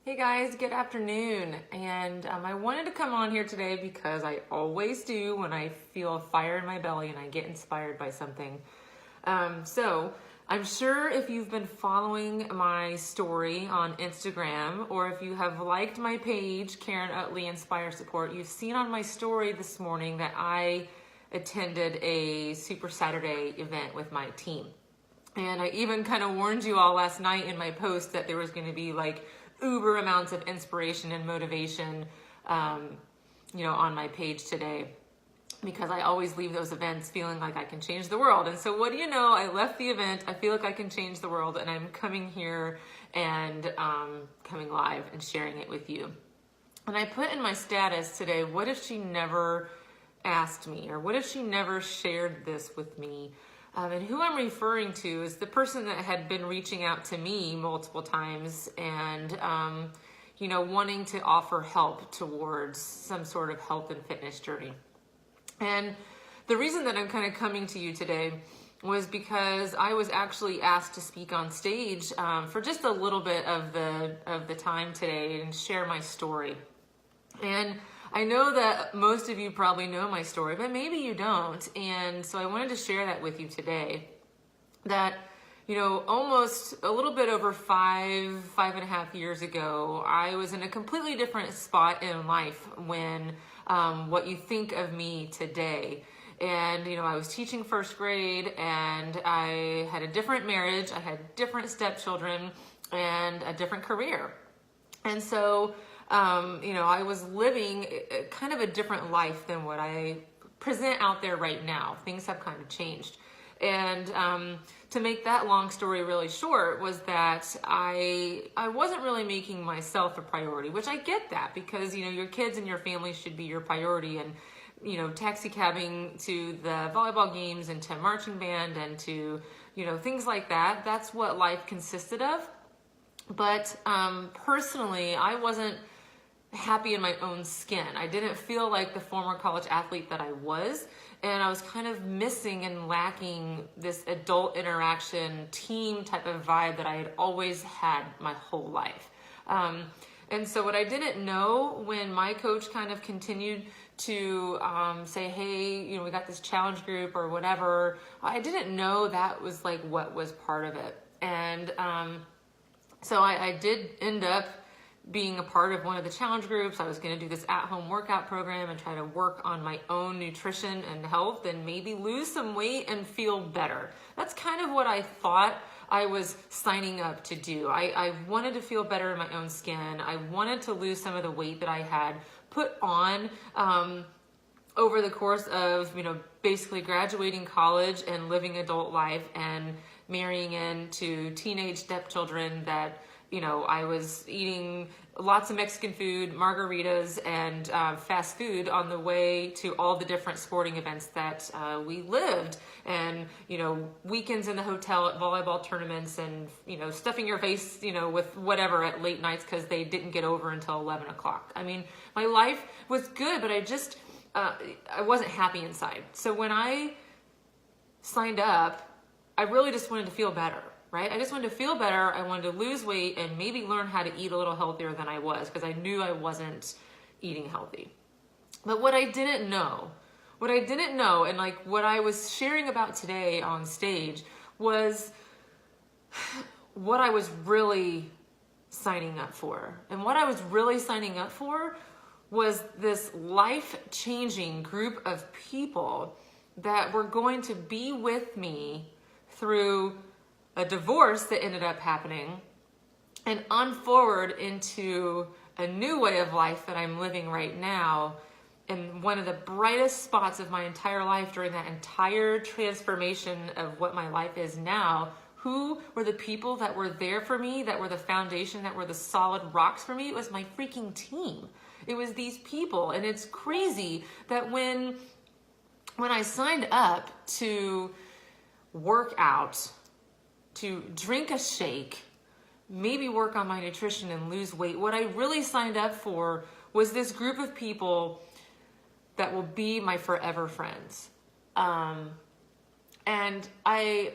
Hey guys, good afternoon. And I wanted to come on here today because I always do when I feel a fire in my belly and I get inspired by something. So I'm sure if you've been following my story on Instagram or if you have liked my page, Karen Utley Inspire Support, you've seen on my story this morning that I attended a Super Saturday event with my team. And I even kind of warned you all last night in my post that there was going to be like uber amounts of inspiration and motivation, on my page today, because I always leave those events feeling like I can change the world. And so what do you know? I left the event. I feel like I can change the world, and I'm coming here and coming live and sharing it with you. And I put in my status today, what if she never asked me, or what if she never shared this with me? And who I'm referring to is the person that had been reaching out to me multiple times and, wanting to offer help towards some sort of health and fitness journey. And the reason that I'm kind of coming to you today was because I was actually asked to speak on stage for just a little bit of the time today and share my story. And I know that most of you probably know my story, but maybe you don't. And so I wanted to share that with you today. That, almost a little bit over 5.5 years ago, I was in a completely different spot in life when what you think of me today. And, I was teaching first grade and I had a different marriage, I had different stepchildren and a different career. And so I was living kind of a different life than what I present out there right now. Things have kind of changed. And to make that long story really short was that I wasn't really making myself a priority, which I get that because, your kids and your family should be your priority. And, taxi cabbing to the volleyball games and to marching band and to, things like that. That's what life consisted of. But personally, I wasn't happy in my own skin. I didn't feel like the former college athlete that I was, and I was kind of missing and lacking this adult interaction team type of vibe that I had always had my whole life. And so what I didn't know when my coach kind of continued to say, hey, we got this challenge group or whatever, I didn't know that was like what was part of it. And so I did end up being a part of one of the challenge groups. I was going to do this at-home workout program and try to work on my own nutrition and health and maybe lose some weight and feel better. That's kind of what I thought I was signing up to do. I wanted to feel better in my own skin. I wanted to lose some of the weight that I had put on over the course of, basically graduating college and living adult life and marrying into teenage stepchildren that, I was eating lots of Mexican food, margaritas, and fast food on the way to all the different sporting events that we lived. And, weekends in the hotel at volleyball tournaments and, stuffing your face, with whatever at late nights because they didn't get over until 11 o'clock. I mean, my life was good, but I wasn't happy inside. So when I signed up, I really just wanted to feel better. Right? I just wanted to feel better. I wanted to lose weight and maybe learn how to eat a little healthier than I was because I knew I wasn't eating healthy. But what I didn't know, and like what I was sharing about today on stage was what I was really signing up for. And what I was really signing up for was this life-changing group of people that were going to be with me through a divorce that ended up happening and on forward into a new way of life that I'm living right now. And one of the brightest spots of my entire life during that entire transformation of what my life is now, who were the people that were there for me, that were the foundation, that were the solid rocks for me? It was my freaking team. It was these people. And it's crazy that when I signed up to work out, to drink a shake, maybe work on my nutrition and lose weight, what I really signed up for was this group of people that will be my forever friends. And I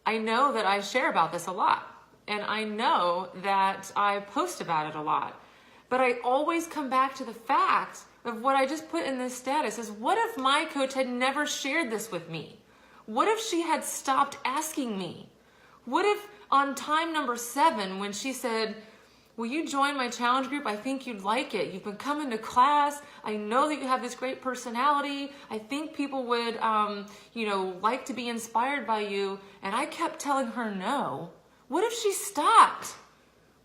know that I share about this a lot. And I know that I post about it a lot. But I always come back to the fact of what I just put in this status is, what if my coach had never shared this with me? What if she had stopped asking me? What if on time number 7, when she said, will you join my challenge group? I think you'd like it. You've been coming to class. I know that you have this great personality. I think people would, like to be inspired by you. And I kept telling her no. What if she stopped?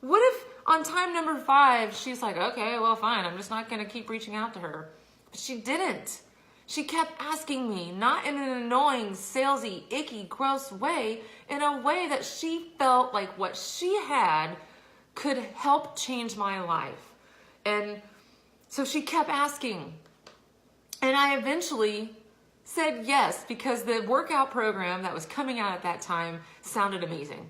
What if on time number 5, she's like, okay, well, fine. I'm just not going to keep reaching out to her. But she didn't. She kept asking me, not in an annoying, salesy, icky, gross way, in a way that she felt like what she had could help change my life. And so she kept asking. And I eventually said yes, because the workout program that was coming out at that time sounded amazing.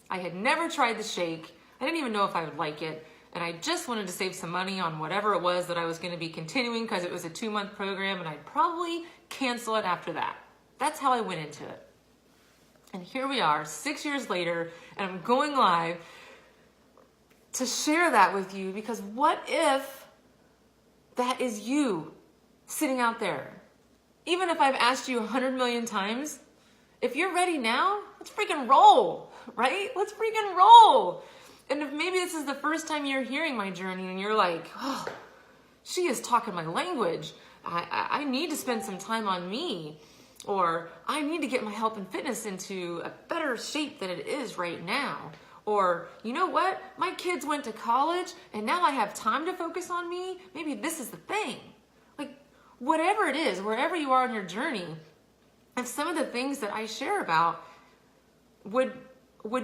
I had never tried the shake. I didn't even know if I would like it. And I just wanted to save some money on whatever it was that I was going to be continuing, because it was a 2-month program and I'd probably cancel it after that. That's how I went into it. And here we are 6 years later, and I'm going live to share that with you, because what if that is you sitting out there? Even if I've asked you 100 million times, if you're ready now, let's freaking roll, right? Let's freaking roll. And if maybe this is the first time you're hearing my journey and you're like, oh, she is talking my language. I need to spend some time on me, or I need to get my health and fitness into a better shape than it is right now. Or, you know what? My kids went to college and now I have time to focus on me. Maybe this is the thing. Like, whatever it is, wherever you are in your journey, if some of the things that I share about would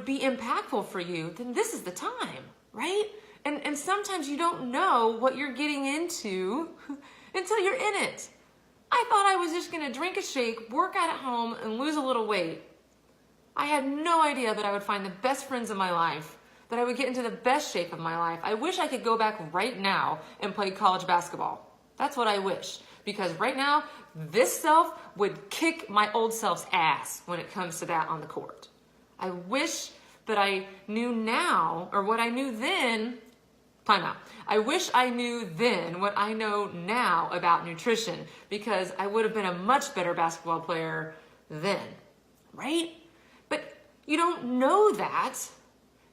be impactful for you, then this is the time, right? And sometimes you don't know what you're getting into until you're in it. I thought I was just gonna drink a shake, work out at home, and lose a little weight. I had no idea that I would find the best friends in my life, that I would get into the best shape of my life. I wish I could go back right now and play college basketball. That's what I wish. Because right now, this self would kick my old self's ass when it comes to that on the court. I wish that I knew now, or what I knew then, time out. I wish I knew then what I know now about nutrition, because I would have been a much better basketball player then, right? But you don't know that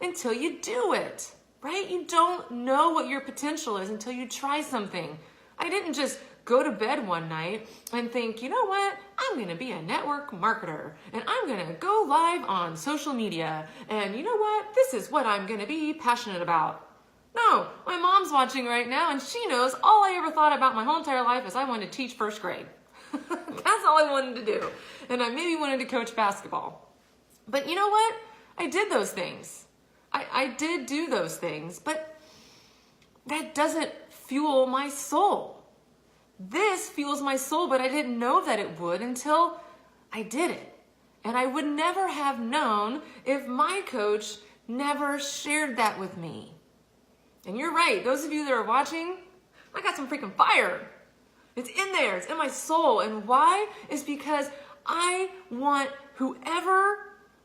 until you do it, right? You don't know what your potential is until you try something. I didn't just go to bed one night and think, you know what? I'm going to be a network marketer and I'm going to go live on social media. And you know what? This is what I'm going to be passionate about. No, my mom's watching right now and she knows all I ever thought about my whole entire life is I wanted to teach first grade. That's all I wanted to do. And I maybe wanted to coach basketball. But you know what? I did those things. I did do those things, but that doesn't fuel my soul. This fuels my soul, but I didn't know that it would until I did it. And I would never have known if my coach never shared that with me. And you're right, those of you that are watching, I got some freaking fire. It's in there, it's in my soul. And why? It's because I want whoever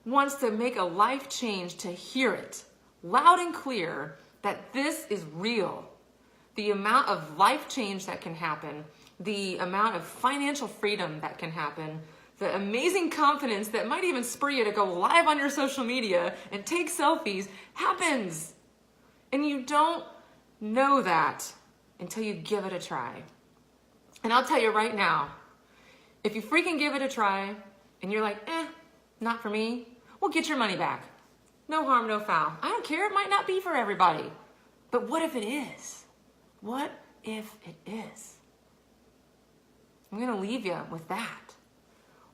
wants to make a life change to hear it loud and clear that this is real. The amount of life change that can happen, the amount of financial freedom that can happen, the amazing confidence that might even spur you to go live on your social media and take selfies happens. And you don't know that until you give it a try. And I'll tell you right now, if you freaking give it a try and you're like, not for me, well, get your money back. No harm, no foul. I don't care, it might not be for everybody. But what if it is? What if it is? I'm going to leave you with that.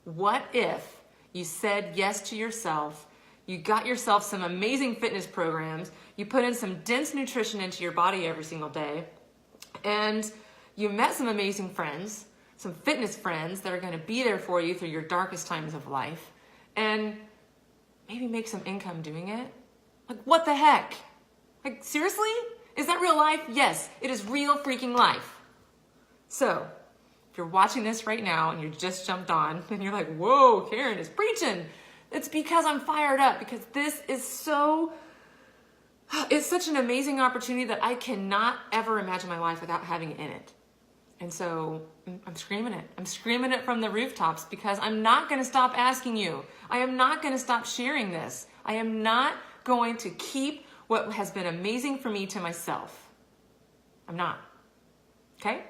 What if you said yes to yourself, you got yourself some amazing fitness programs, you put in some dense nutrition into your body every single day, and you met some amazing friends, some fitness friends that are going to be there for you through your darkest times of life, and maybe make some income doing it? Like, what the heck? Like, seriously? Is that real life? Yes, it is real freaking life. So, if you're watching this right now and you just jumped on and you're like, whoa, Karen is preaching. It's because I'm fired up, because this is so It's such an amazing opportunity that I cannot ever imagine my life without having it in it. And so I'm screaming it. I'm screaming it from the rooftops because I'm not going to stop asking you. I am not going to stop sharing this. I am not going to keep what has been amazing for me to myself. I'm not. Okay?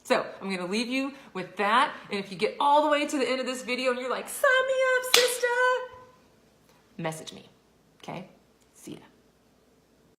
So I'm going to leave you with that. And if you get all the way to the end of this video and you're like, sign me up, sister, message me. Okay? See ya.